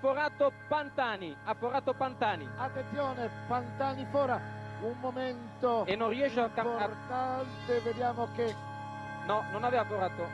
forato Pantani, Attenzione, Pantani fora, un momento e non riesce a importante, vediamo che no, non aveva forato.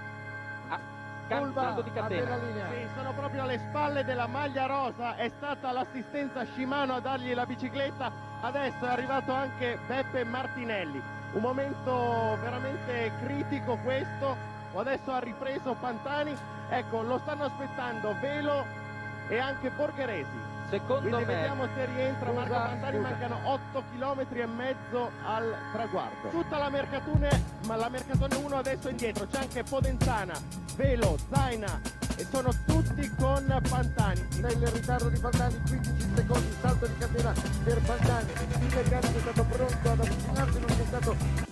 Salto di catena. Sì, sono proprio alle spalle della maglia rosa, è stata l'assistenza Shimano a dargli la bicicletta, adesso è arrivato anche Beppe Martinelli. Un momento veramente critico questo, adesso ha ripreso Pantani, ecco, lo stanno aspettando Velo e anche Borgheresi. Secondo Quindi me vediamo se rientra Marco Pantani, mancano 8 km e mezzo al traguardo. Tutta la Mercatone, ma la Mercatone 1 adesso è indietro, c'è anche Podenzana, Velo, Zaina e sono tutti con Pantani. Nel ritardo di Pantani, 15 secondi, salto di catena per Pantani. Il meccanico è stato pronto ad avvicinarsi, non c'è stato.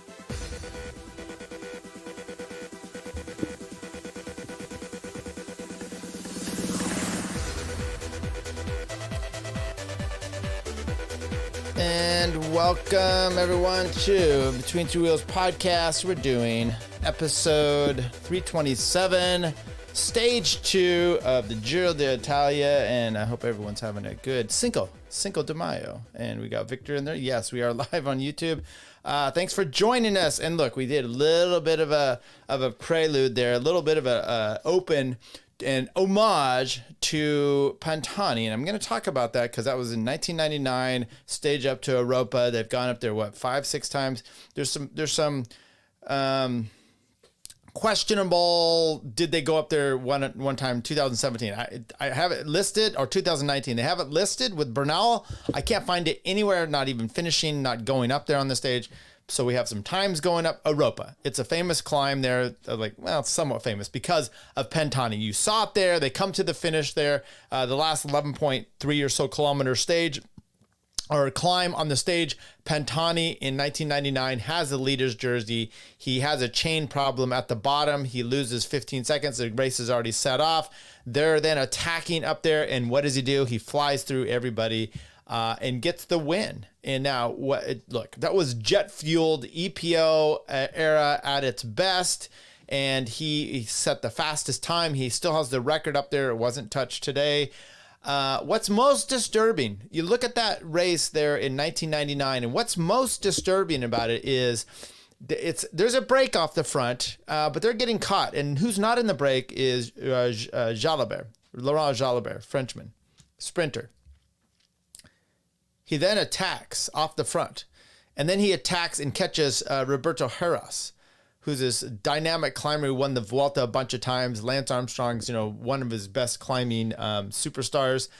And welcome everyone to Between Two Wheels podcast. We're doing episode 327, stage 2 of the Giro d'Italia, and I hope everyone's having a good Cinco de Mayo. And we got Victor in there. Yes, we are live on YouTube. Thanks for joining us. And look, we did a little bit of a prelude there, a little bit of a open and homage to Pantani, and I'm going to talk about that because that was in 1999, stage up to Oropa. They've gone up there, what, 5-6 times? There's some questionable, did they go up there one time, 2017? I have it listed, or 2019. They have it listed with Bernal. I can't find it anywhere, not even finishing, not going up there on the stage. So we have some times going up Oropa. It's a famous climb there, like, well, it's somewhat famous because of Pantani. You saw it there. They come to the finish there. The last 11.3 or so kilometer stage or climb on the stage. Pantani in 1999 has the leader's jersey. He has a chain problem at the bottom. He loses 15 seconds. The race is already set off. They're then attacking up there. And what does he do? He flies through everybody and gets the win. And now, look, that was jet-fueled EPO era at its best, and he set the fastest time. He still has the record up there. It wasn't touched today. What's most disturbing, you look at that race there in 1999, and what's most disturbing about it is there's a break off the front, but they're getting caught. And who's not in the break is Jalabert, Laurent Jalabert, Frenchman, sprinter. He then attacks off the front, and then he attacks and catches Roberto Heras, who's this dynamic climber who won the Vuelta a bunch of times. Lance Armstrong's, one of his best climbing superstars.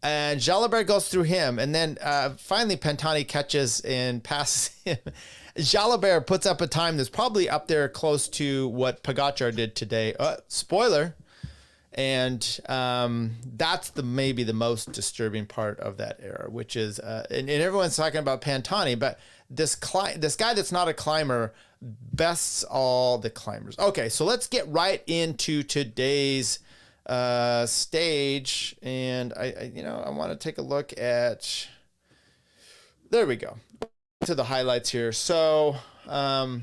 And Jalabert goes through him, and then finally Pantani catches and passes him. Jalabert puts up a time that's probably up there close to what Pogačar did today. Spoiler. And that's maybe the most disturbing part of that era, which is, and everyone's talking about Pantani, but this guy that's not a climber bests all the climbers. Okay, so let's get right into today's stage, and I want to take a look at. There we go. To the highlights here. So maybe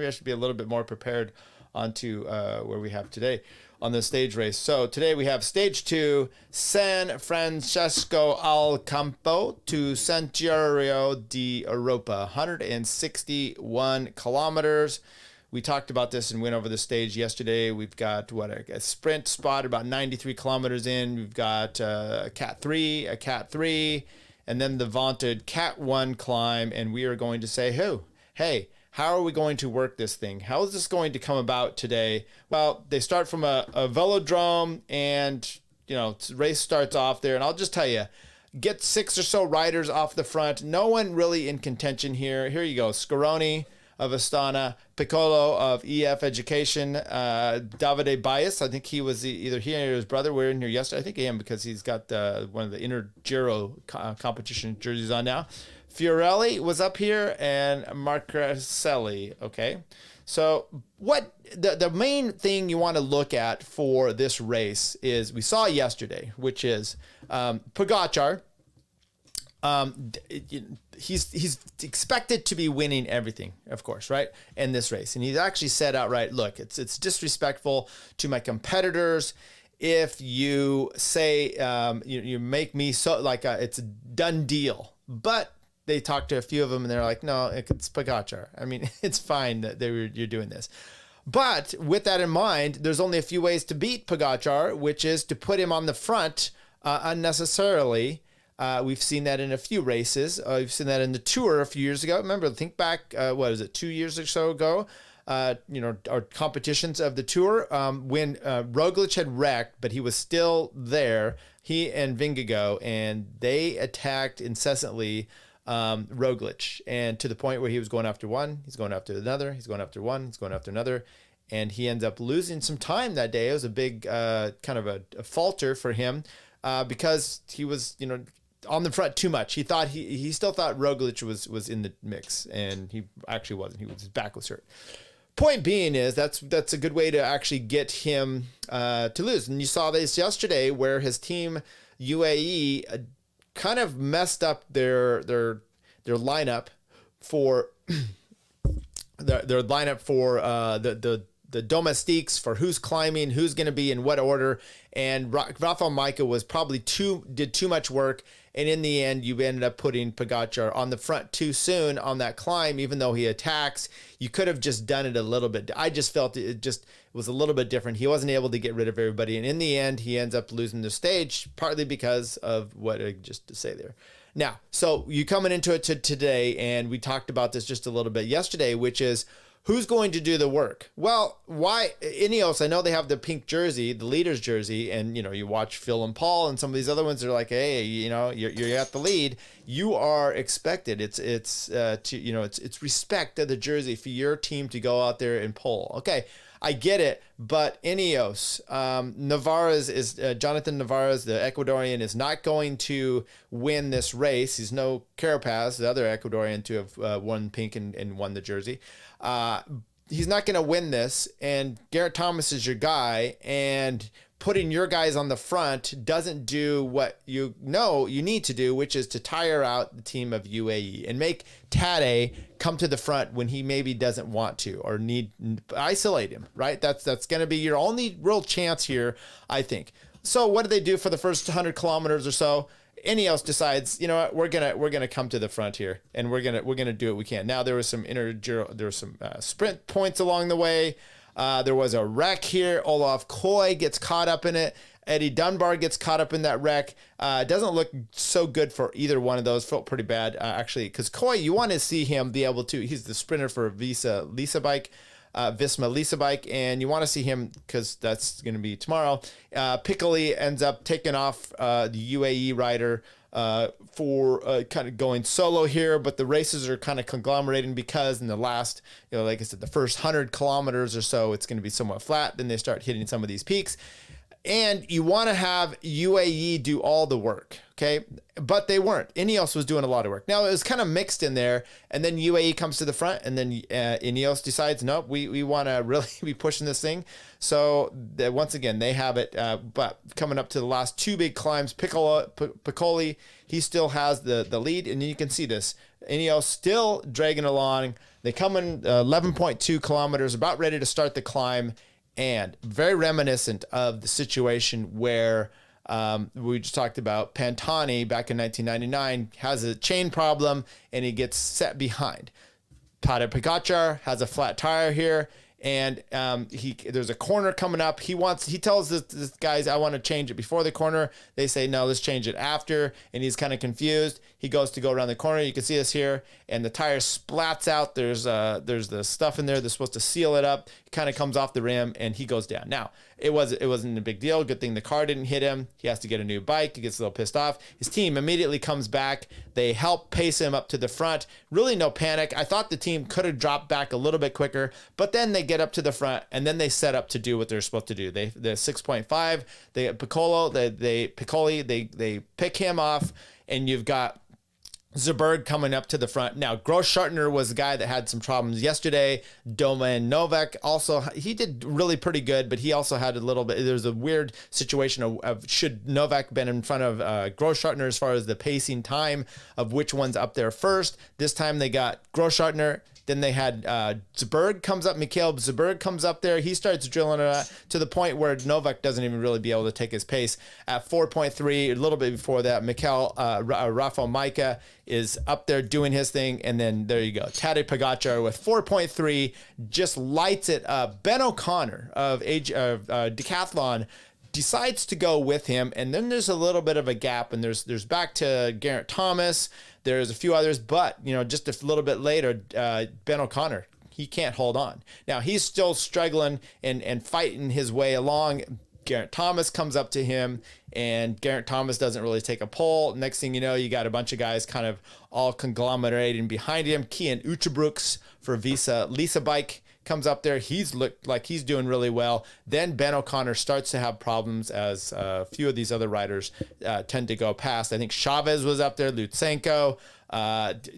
I should be a little bit more prepared onto where we have today on the stage race. So today we have stage 2, San Francesco al Campo to Santuario di Oropa, 161 kilometers. We talked about this and went over the stage yesterday. We've got a sprint spot about 93 kilometers in. We've got a Cat 3, and then the vaunted Cat 1 climb. And we are going to say, hey, how are we going to work this thing? How is this going to come about today? Well, they start from a velodrome, and race starts off there. And I'll just tell you, get 6 or so riders off the front. No one really in contention here. Here you go. Scaroni of Astana, Piccolo of EF Education, Davide Bias. I think he was either he or his brother were in here yesterday. I think him because he's got one of the inner Giro competition jerseys on now. Fiorelli was up here, and Marcrelli. Okay, so what the main thing you want to look at for this race is we saw yesterday, which is Pogačar. He's expected to be winning everything, of course, right, in this race, and he's actually said outright, look, it's disrespectful to my competitors. if you say you make me so like it's a done deal. But they talked to a few of them and they're like, no, it's Pogačar. I mean, it's fine that you're doing this. But with that in mind, there's only a few ways to beat Pogačar, which is to put him on the front unnecessarily. We've seen that in a few races. We've seen that in the Tour a few years ago. Remember, think back, 2 years or so ago? Our competitions of the Tour, when Roglic had wrecked, but he was still there, he and Vingegaard, and they attacked incessantly Roglic, and to the point where he was going after one, he's going after another, he's going after one, he's going after another, and he ends up losing some time that day. It was a big kind of a falter for him because he was, on the front too much. He still thought Roglic was in the mix, and he actually wasn't. His back was hurt. Point being is that's a good way to actually get him to lose. And you saw this yesterday where his team UAE kind of messed up their lineup for their lineup for the domestiques, for who's climbing, who's going to be in what order. And Rafael Majka did too much work. And in the end, you ended up putting Pogačar on the front too soon on that climb, even though he attacks. You could have just done it a little bit. I just felt it was a little bit different. He wasn't able to get rid of everybody. And in the end, he ends up losing the stage, partly because of what I just to say there. Now, so you coming into it today, and we talked about this just a little bit yesterday, which is, who's going to do the work? Well, why Ineos? I know they have the pink jersey, the leader's jersey, and you watch Phil and Paul and some of these other ones. They're like, hey, you're at the lead. You are expected. It's respect of the jersey for your team to go out there and pull. Okay, I get it, but Ineos, Jonathan Navarez, the Ecuadorian, is not going to win this race. He's no Carapaz, the other Ecuadorian to have won pink and won the jersey. He's not going to win this, and Garrett Thomas is your guy, and putting your guys on the front doesn't do what you need to do, which is to tire out the team of UAE and make Tadej come to the front when he maybe doesn't want to, or isolate him, right? That's going to be your only real chance here, I think. So what do they do for the first 100 kilometers or so? Ineos decides, we're gonna come to the front here, and we're gonna do what we can. Now there was some sprint points along the way. There was a wreck here. Olaf Koy gets caught up in it. Eddie Dunbar gets caught up in that wreck. It doesn't look so good for either one of those. Felt pretty bad, actually, because Koy, you want to see him be able to. He's the sprinter for Visma Lisa Bike, and you want to see him because that's going to be tomorrow. Piccoli ends up taking off the UAE rider for kind of going solo here, but the races are kind of conglomerating because in the last, like I said, the first 100 kilometers or so, it's going to be somewhat flat. Then they start hitting some of these peaks. And you want to have UAE do all the work, okay? But they weren't. Ineos was doing a lot of work. Now, it was kind of mixed in there, and then UAE comes to the front, and then Ineos decides, nope, we want to really be pushing this thing. So, once again, they have it. But coming up to the last two big climbs, Piccoli, he still has the lead, and you can see this. Ineos still dragging along. They come in 11.2 kilometers, about ready to start the climb, and very reminiscent of the situation where we just talked about Pantani back in 1999 has a chain problem and he gets set behind. Tadej Pogačar has a flat tire here, and there's a corner coming up. He tells this guys, I want to change it before the corner. They say, no, let's change it after. And he's kind of confused. He goes to go around the corner. You can see this here, and the tire splats out. There's the stuff in there that's supposed to seal it up. It kind of comes off the rim, and he goes down. Now, it wasn't a big deal. Good thing the car didn't hit him. He has to get a new bike. He gets a little pissed off. His team immediately comes back. They help pace him up to the front. Really no panic. I thought the team could have dropped back a little bit quicker, but then they get up to the front, and then they set up to do what they're supposed to do. They're 6.5. They Piccoli, they pick him off, and you've got Zerberg coming up to the front. Now, Gross-Schartner was the guy that had some problems yesterday. Domen Novak also, he did really pretty good, but he also had a little bit, there's a weird situation of should Novak been in front of Gross-Schartner as far as the pacing time of which one's up there first. This time they got Gross-Schartner, Then they had Zberg comes up. Mikhail Zberg comes up there. He starts drilling it to the point where Novak doesn't even really be able to take his pace. At 4.3, a little bit before that, Rafael Majka is up there doing his thing. And then there you go. Tadej Pogačar with 4.3 just lights it up. Ben O'Connor of Decathlon decides to go with him, and then there's a little bit of a gap, and there's back to Geraint Thomas. There's a few others, but just a little bit later, Ben O'Connor, he can't hold on. Now he's still struggling and fighting his way along. Geraint Thomas comes up to him, and Geraint Thomas doesn't really take a pull. Next thing you know, you got a bunch of guys kind of all conglomerating behind him. Kian Utebrooks for Lisa Bike comes up there. He's looked like he's doing really well. Then Ben O'Connor starts to have problems as a few of these other riders tend to go past. I think Chavez was up there, Lutsenko.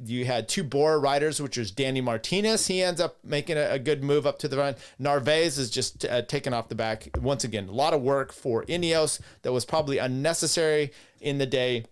You had two Bora riders, which was Danny Martinez. He ends up making a good move up to the front. Narvaez is just taken off the back. Once again, a lot of work for Ineos that was probably unnecessary in the day.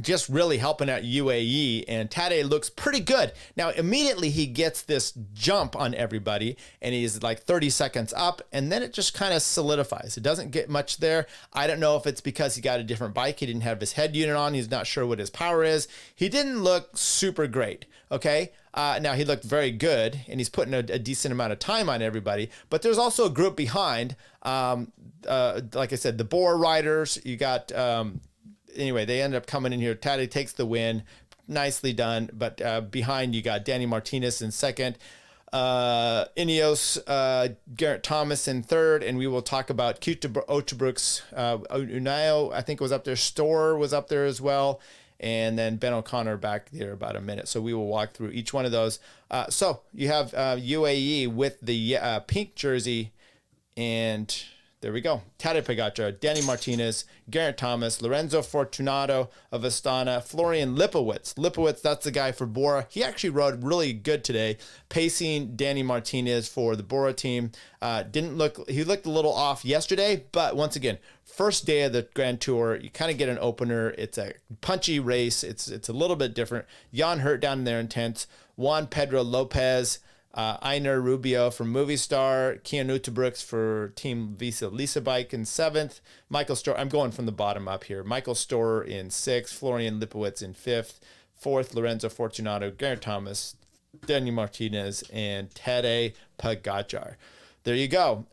Just really helping out UAE, and Tadej looks pretty good. Now, immediately he gets this jump on everybody, and he's like 30 seconds up, and then it just kind of solidifies. It doesn't get much there. I don't know if it's because he got a different bike. He didn't have his head unit on. He's not sure what his power is. He didn't look super great, okay? Now, he looked very good, and he's putting a decent amount of time on everybody, but there's also a group behind. Like I said, the Bora riders, you got... Anyway, they end up coming in here. Tadej takes the win. Nicely done. But behind, you got Danny Martinez in second. Ineos, Geraint Thomas in third. And we will talk about Utebrooks. Unai, I think, was up there. Storr was up there as well. And then Ben O'Connor back there about a minute. So we will walk through each one of those. So you have UAE with the pink jersey, and... there we go. Tadej Pogačar, Danny Martinez, Geraint Thomas, Lorenzo Fortunato of Astana, Florian Lipowitz. Lipowitz, that's the guy for Bora. He actually rode really good today, pacing Danny Martinez for the Bora team. He looked a little off yesterday, but once again, first day of the Grand Tour, you kind of get an opener. It's a punchy race. It's a little bit different. Jan Hurt down there intense. Juan Pedro Lopez, Einar Rubio from Movistar, Kian Utebrooks for Team Visa Lisa Bike in seventh, Michael Storr, I'm going from the bottom up here, Michael Storr in sixth, Florian Lipowitz in fifth, fourth, Lorenzo Fortunato, Geraint Thomas, Daniel Martinez, and Tadej Pogačar. There you go.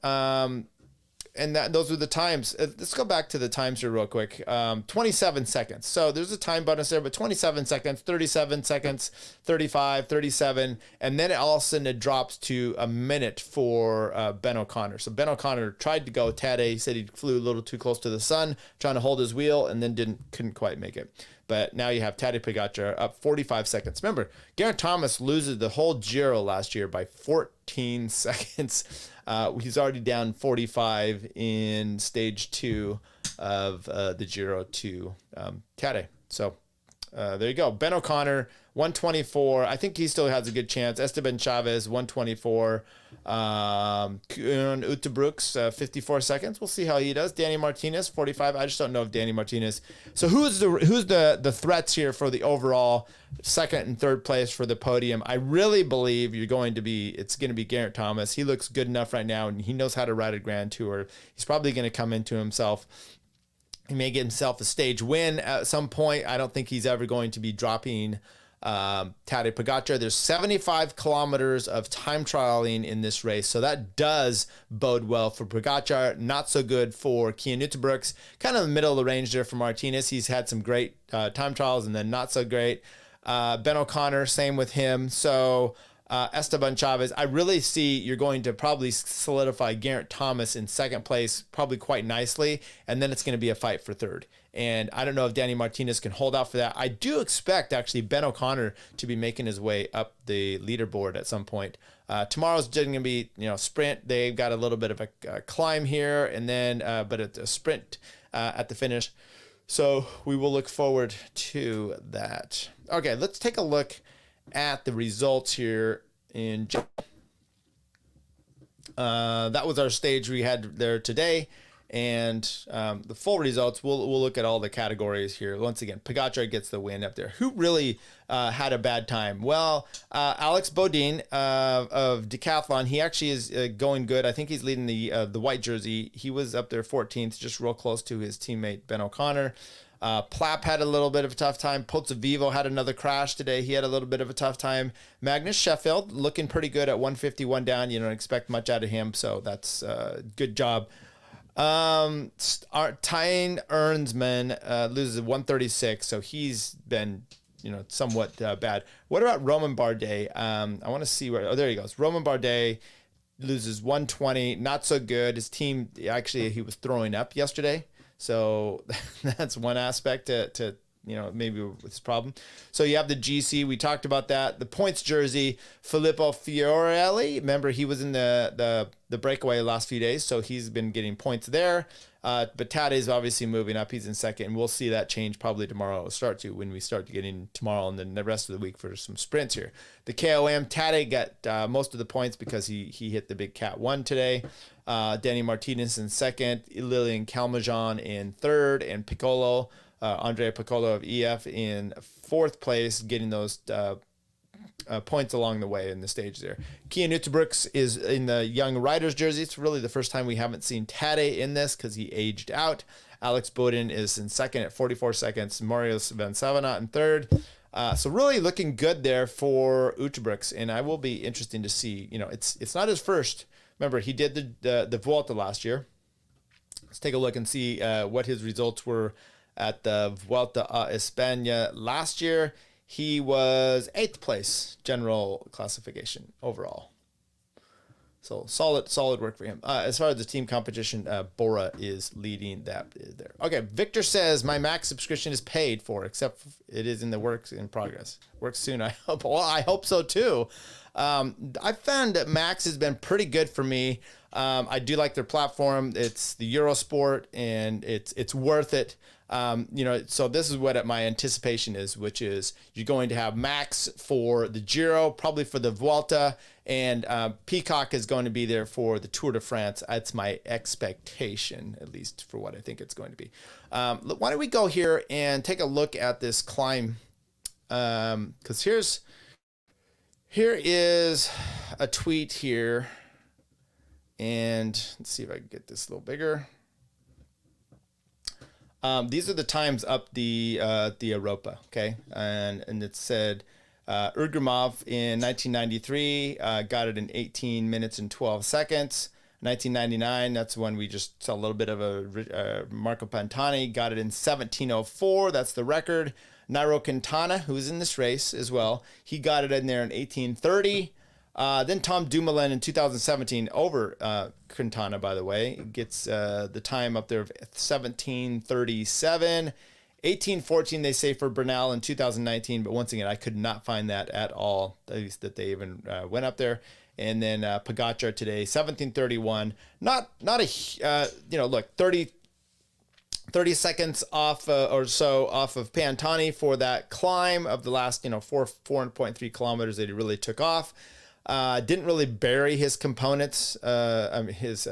And those were the times. Let's go back to the times here real quick. 27 seconds. So there's a time bonus there, but 27 seconds, 37 seconds, 35, 37. And then all of a sudden it drops to a minute for Ben O'Connor. So Ben O'Connor tried to go Tadej. He said he flew a little too close to the sun, trying to hold his wheel, and then couldn't quite make it. But now you have Tadej Pogačar up 45 seconds. Remember, Geraint Thomas loses the whole Giro last year by 14 seconds. He's already down 45 in stage 2 of the Giro to Tadej. So there you go. Ben O'Connor, 124. I think he still has a good chance. Esteban Chavez, 124. Utebrooks, 54 seconds. We'll see how he does. Danny Martinez, 45. I just don't know if Danny Martinez. So who's the threats here for the overall second and third place for the podium? I really believe it's going to be Geraint Thomas. He looks good enough right now, and he knows how to ride a Grand Tour. He's probably going to come into himself. He may get himself a stage win at some point. I don't think he's ever going to be dropping Tadej Pogačar. There's 75 kilometers of time trialing in this race, so that does bode well for Pogačar. Not so good for Kian Utebrooks. Kind of in the middle of the range there for Martinez. He's had some great time trials and then not so great. Ben O'Connor, same with him. So Esteban Chavez, I really see you're going to probably solidify Geraint Thomas in second place probably quite nicely, and then it's going to be a fight for third. And I don't know if Danny Martinez can hold out for that. I do expect actually Ben O'Connor to be making his way up the leaderboard at some point. Tomorrow's going to be sprint. They've got a little bit of a climb here, and then but it's a sprint at the finish. So we will look forward to that. Okay, let's take a look at the results here in that was our stage we had there today, And the full results, we'll look at all the categories here. Once again, Pogačar gets the win up there. Who really had a bad time? Well, Alex Bodin of Decathlon, he actually is going good. I think he's leading the white jersey. He was up there 14th, just real close to his teammate Ben O'Connor. Plapp had a little bit of a tough time. Pozzovivo had another crash today. He had a little bit of a tough time. Magnus Sheffield looking pretty good at 151 down. You don't expect much out of him, so that's a good job. Tyne Earnsman loses 136, so he's been, somewhat bad. What about Roman Bardet? I want to see where. Oh, there he goes. Roman Bardet loses 120. Not so good. His team, actually, he was throwing up yesterday, so that's one aspect to maybe with this problem. So you have the GC. We talked about that. The points jersey, Filippo Fiorelli. Remember, he was in the breakaway the last few days, so he's been getting points there. But Tadej is obviously moving up. He's in second, and we'll see that change probably tomorrow. It'll start to when we start getting tomorrow and then the rest of the week for some sprints here. The KOM, Tadej got most of the points because he hit the big Cat 1 today. Danny Martinez in second, Lilian Calmejean in third, and Piccolo. Andrea Piccolo of EF in fourth place, getting those points along the way in the stage there. Kian Utebrooks is in the young riders jersey. It's really the first time we haven't seen Tadej in this because he aged out. Alex Bodin is in second at 44 seconds. Marius Van Savanat in third. So really looking good there for Utebrooks, and I will be interesting to see. It's not his first. Remember, he did the Vuelta last year. Let's take a look and see what his results were at the Vuelta a España last year. He was 8th place general classification overall. So solid work for him. As far as the team competition, Bora is leading that there. Okay, Victor says, my Max subscription is paid for, except it is in the works in progress. Works soon, I hope. Well, I hope so too. I found that Max has been pretty good for me. I do like their platform. It's the Eurosport, and it's worth it. So this is what my anticipation is, which is you're going to have Max for the Giro, probably for the Vuelta, and Peacock is going to be there for the Tour de France. That's my expectation, at least for what I think it's going to be. Why don't we go here and take a look at this climb? Because here is a tweet here, and let's see if I can get this a little bigger. These are the times up the Oropa, okay? And it said Urgrimov in 1993 got it in 18 minutes and 12 seconds. 1999, that's when we just saw a little bit of a Marco Pantani, got it in 17:04. That's the record. Nairo Quintana, who's in this race as well, he got it in there in 18:30. Then Tom Dumoulin in 2017 over Quintana, by the way, gets the time up there of 17:37. 18:14 they say for Bernal in 2019, but once again I could not find that at all, at least that they even went up there. And then Pogačar today 17:31. Not a look, 30 seconds off or so off of Pantani for that climb of the last 4.3 kilometers that he really took off. Didn't really bury his components, his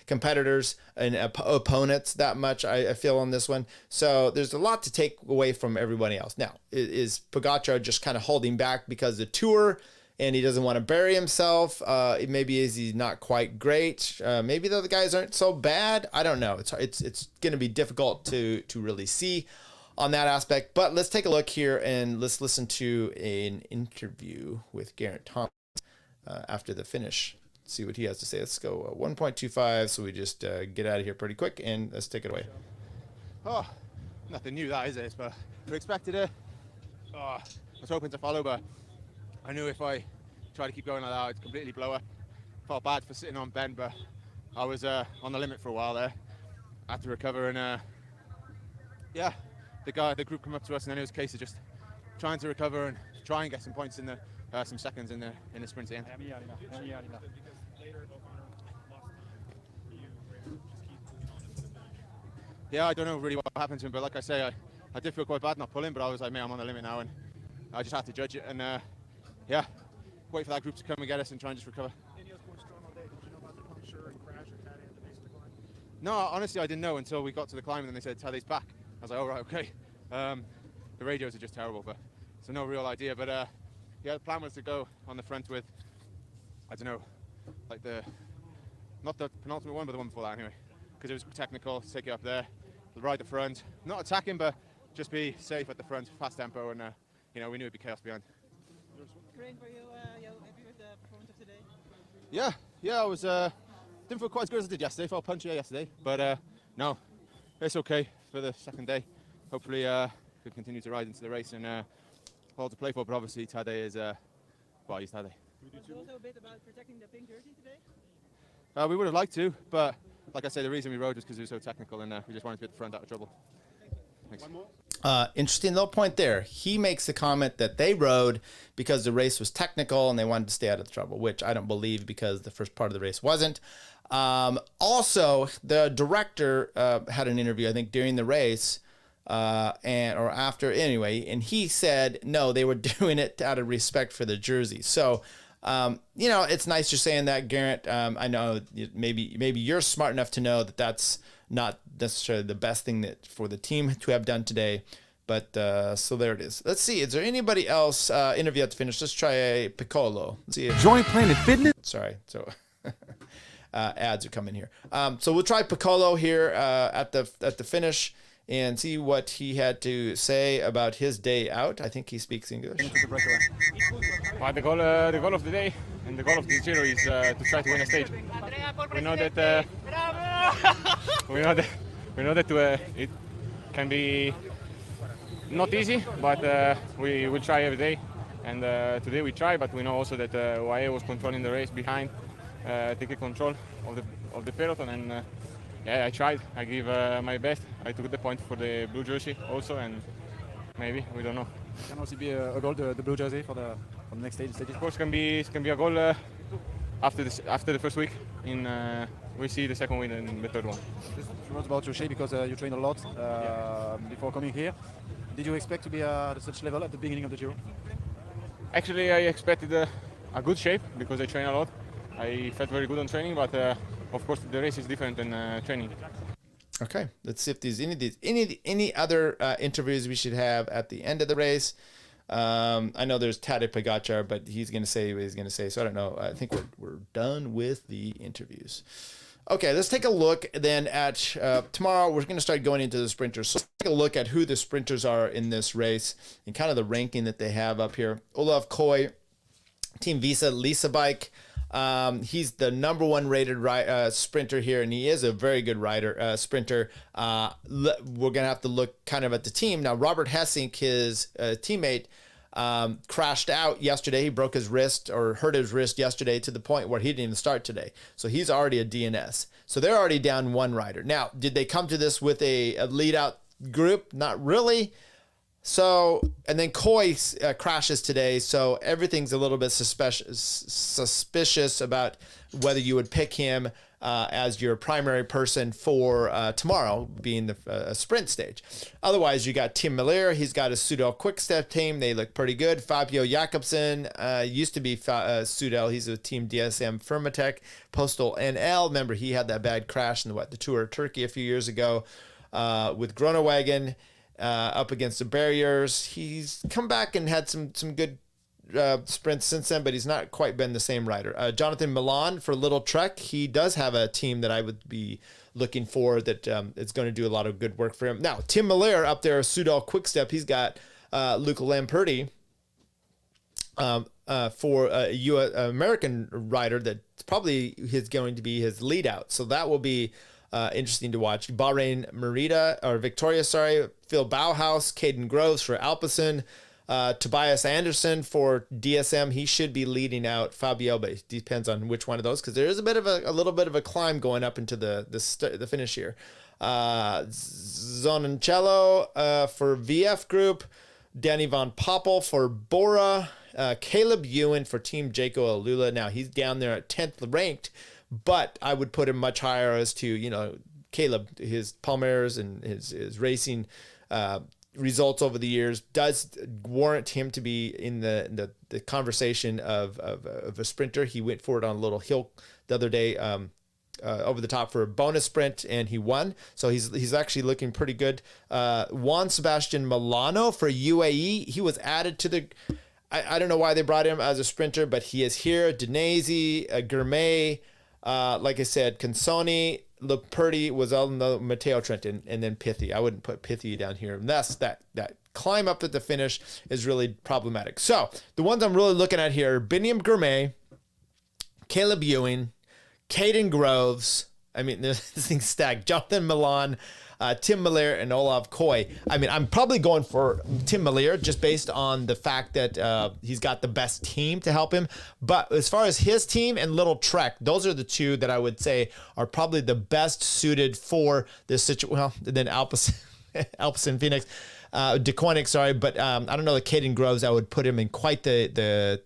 competitors and opponents that much, I feel, on this one. So there's a lot to take away from everybody else. Now, is Pogačar just kind of holding back because of the Tour and he doesn't want to bury himself? Maybe is he not quite great? Maybe the other guys aren't so bad. I don't know. It's going to be difficult to really see on that aspect. But let's take a look here and let's listen to an interview with Geraint Thomas after the finish. See what he has to say. Let's go 1.25, so we just get out of here pretty quick, and let's take it away. Oh, nothing new that, is it? But we expected it. I was hoping to follow, but I knew if I tried to keep going like that, I'd completely blow up. Felt bad for sitting on Ben, but I was on the limit for a while there. I had to recover, and the group come up to us, and then it was a case of just trying to recover and try and get some points in the some seconds in the sprint end. Yeah, I don't know really what happened to him, but like I say, I did feel quite bad not pulling, but I was like, man, I'm on the limit now, and I just had to judge it, and wait for that group to come and get us and try and just recover. No, honestly, I didn't know until we got to the climb and then they said Tadej's back. I was like, oh, right, okay. The radios are just terrible, but so no real idea. But yeah, the plan was to go on the front with, I don't know, like not the penultimate one, but the one before that anyway, because it was technical, take it up there, ride the front, not attacking, but just be safe at the front, fast tempo, and you know, we knew it'd be chaos behind. Great for you, happy with the performance of today? Yeah, I was, didn't feel quite as good as I did yesterday, felt punchier yesterday, but no, it's okay for the second day. Hopefully could continue to ride into the race and all to play for, but obviously Tadej is, well, he's Tadej. Was it also a bit about protecting the pink jersey today? We would have liked to, but like I said, the reason we rode was because it was so technical and we just wanted to be at the front out of trouble. Thanks. One more. Interesting little point there. He makes the comment that they rode because the race was technical and they wanted to stay out of the trouble, which I don't believe because the first part of the race wasn't. Also, the director had an interview, I think, during the race or after anyway, and he said, no, they were doing it out of respect for the jersey. So, you know, it's nice you're saying that, Garrett. I know maybe you're smart enough to know that that's not necessarily the best thing that for the team to have done today. But so there it is. Let's see. Is there anybody else interview at the finish? Let's try Piccolo. Let's see. Join Planet Fitness. Sorry. So ads are coming here. So we'll try Piccolo here at the finish and see what he had to say about his day out. I think he speaks English. Well, the goal of the day and the goal of the Giro is to try to win a stage. We know that it can be not easy, but we will try every day. And today we try, but we know also that UAE was controlling the race behind, taking control of the peloton, and yeah, I tried. I gave my best. I took the point for the blue jersey also, and maybe we don't know. Can also be a goal, the blue jersey for the next stage. Of course, can be a goal after the first week. We see the second win and the third one. Just what about your shape, because you trained a lot before coming here. Did you expect to be at such level at the beginning of the Giro? Actually, I expected a good shape because I train a lot. I felt very good on training, but of course the race is different than training. Okay, let's see if there's any other interviews we should have at the end of the race. I know there's Tadej Pogačar, but he's going to say what he's going to say, so I don't know. I think we're done with the interviews. Okay, let's take a look then at tomorrow. We're going to start going into the sprinters. So let's take a look at who the sprinters are in this race and kind of the ranking that they have up here. Olav Koy, Team Visa, Lisa Bike. He's the number one rated sprinter here, and he is a very good rider, sprinter. We're going to have to look kind of at the team. Now, Robert Hessink, his teammate, crashed out yesterday. He broke his wrist or hurt his wrist yesterday to the point where he didn't even start today. So he's already a DNS. So they're already down one rider. Now, did they come to this with a lead out group? Not really. So, and then Koy crashes today, so everything's a little bit suspicious about whether you would pick him as your primary person for tomorrow, being the sprint stage. Otherwise, you got Tim Miller. He's got a Soudal Quick-Step team. They look pretty good. Fabio Jakobsen used to be Soudal. He's a Team DSM Firmatech. Postal NL. Remember, he had that bad crash in the Tour of Turkey a few years ago with Groenewegen. Up against the barriers. He's come back and had some good sprints since then, but he's not quite been the same rider. Jonathan Milan for Little Trek. He does have a team that I would be looking for that is going to do a lot of good work for him. Now, Tim Miller up there, Soudal Quick-Step. He's got Luca Lamperti for a American rider that probably is going to be his lead out. So that will be interesting to watch. Bahrain Victoria, Phil Bauhaus, Caden Groves for Alpecin, Tobias Anderson for DSM. He should be leading out Fabio, but it depends on which one of those, because there is a little bit of a climb going up into the finish here. Zonancello for VF Group, Danny Van Poppel for Bora, Caleb Ewan for Team Jaco Alula. Now he's down there at 10th ranked, but I would put him much higher as to, Caleb, his Palmares and his racing results over the years does warrant him to be in the conversation of a sprinter. He went for it on a little hill the other day over the top for a bonus sprint, and he won. So he's actually looking pretty good. Juan Sebastian Milano for UAE. He was added to the. I don't know why they brought him as a sprinter, but he is here. Denesi, Gourmet, like I said, Consoni, Leperti, was on the Matteo Trentin, and then Pithy. I wouldn't put Pithy down here. And that's that climb up at the finish is really problematic. So the ones I'm really looking at here are Biniam Gourmet, Caleb Ewing, Caden Groves. I mean, this thing's stacked. Jonathan Milan, Tim Miller, and Olav Koy. I mean, I'm probably going for Tim Miller just based on the fact that he's got the best team to help him. But as far as his team and Little Trek, those are the two that I would say are probably the best suited for this situation. Well, then Alpecin Phoenix, DeQuanic, sorry. But I don't know, the Caden Groves, I would put him in quite the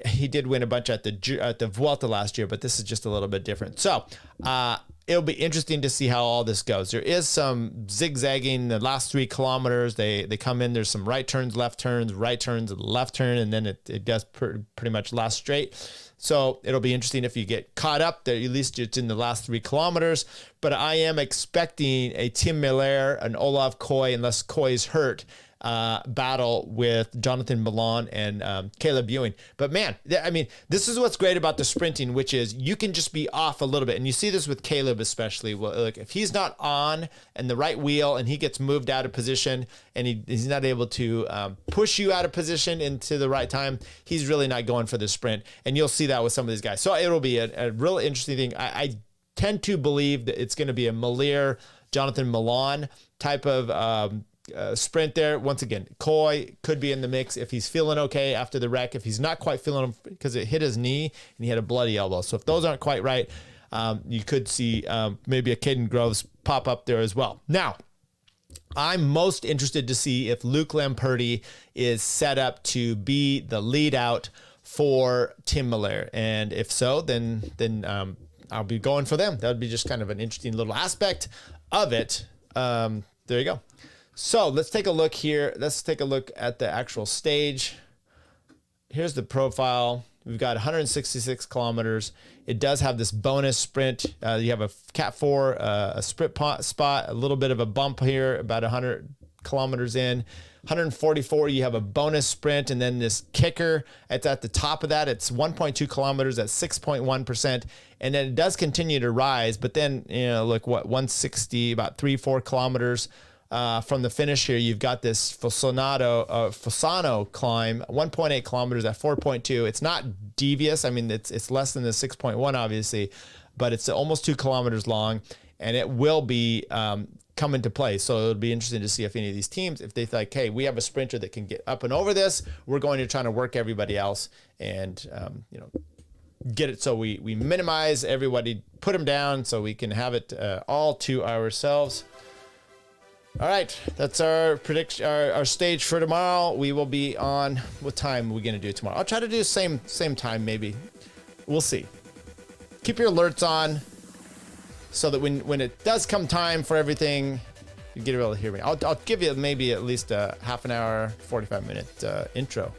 he did win a bunch at the Vuelta last year, but this is just a little bit different. So it'll be interesting to see how all this goes. There is some zigzagging the last 3 kilometers. They come in, there's some right turns, left turns, left turn, and then it does pretty much last straight. So it'll be interesting if you get caught up there. At least it's in the last 3 kilometers. But I am expecting a Tim Miller, an Olav Koy, unless Koy's hurt, battle with Jonathan Milan and Caleb Ewing. But man, I mean, this is what's great about the sprinting, which is you can just be off a little bit. And you see this with Caleb especially. Well, look, if he's not on and the right wheel and he gets moved out of position and he's not able to push you out of position into the right time, he's really not going for the sprint. And you'll see that with some of these guys. So it'll be a real interesting thing. I tend to believe that it's going to be a Malier, Jonathan Milan type of sprint there. Once again, Koy could be in the mix if he's feeling okay after the wreck. If he's not quite feeling him because it hit his knee and he had a bloody elbow. So if those aren't quite right, you could see maybe a Caden Groves pop up there as well. Now, I'm most interested to see if Luke Lamperti is set up to be the lead out for Tim Miller. And if so, then I'll be going for them. That would be just kind of an interesting little aspect of it. There you go. So let's take a look here. Let's take a look at the actual stage. Here's the profile. We've got 166 kilometers. It does have this bonus sprint. You have a Cat 4, a sprint spot, a little bit of a bump here, about 100 kilometers in. 144, you have a bonus sprint, and then this kicker. It's at the top of that. It's 1.2 kilometers at 6.1%. And then it does continue to rise, but then, look, 160, about 3-4 kilometers. From the finish here, you've got this Fossano climb, 1.8 kilometers at 4.2. It's not devious. I mean, it's less than the 6.1, obviously, but it's almost 2 kilometers long, and it will be come into play. So it'll be interesting to see if any of these teams, if they think, hey, we have a sprinter that can get up and over this, we're going to try to work everybody else and, get it so we minimize everybody, put them down so we can have it all to ourselves. All right, that's our prediction, our stage for tomorrow. We will be on. What time are we gonna do tomorrow? I'll try to do same time, maybe. We'll see. Keep your alerts on, so that when it does come time for everything, you get able to hear me. I'll give you maybe at least a half an hour, 45-minute intro,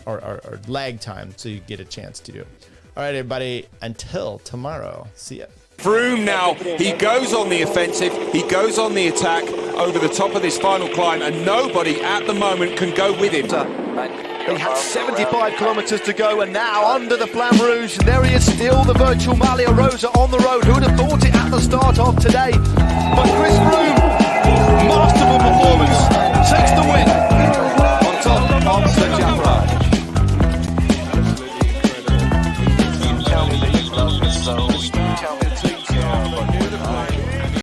or lag time, so you get a chance to do it. All right, everybody. Until tomorrow. See ya. Froome now, he goes on the offensive, he goes on the attack over the top of this final climb, and nobody at the moment can go with him. He had 75 kilometres to go, and now under the Flamme Rouge, and there he is still, the virtual Maglia Rosa on the road. Who would have thought it at the start of today? But Chris Froome, masterful performance, takes the win.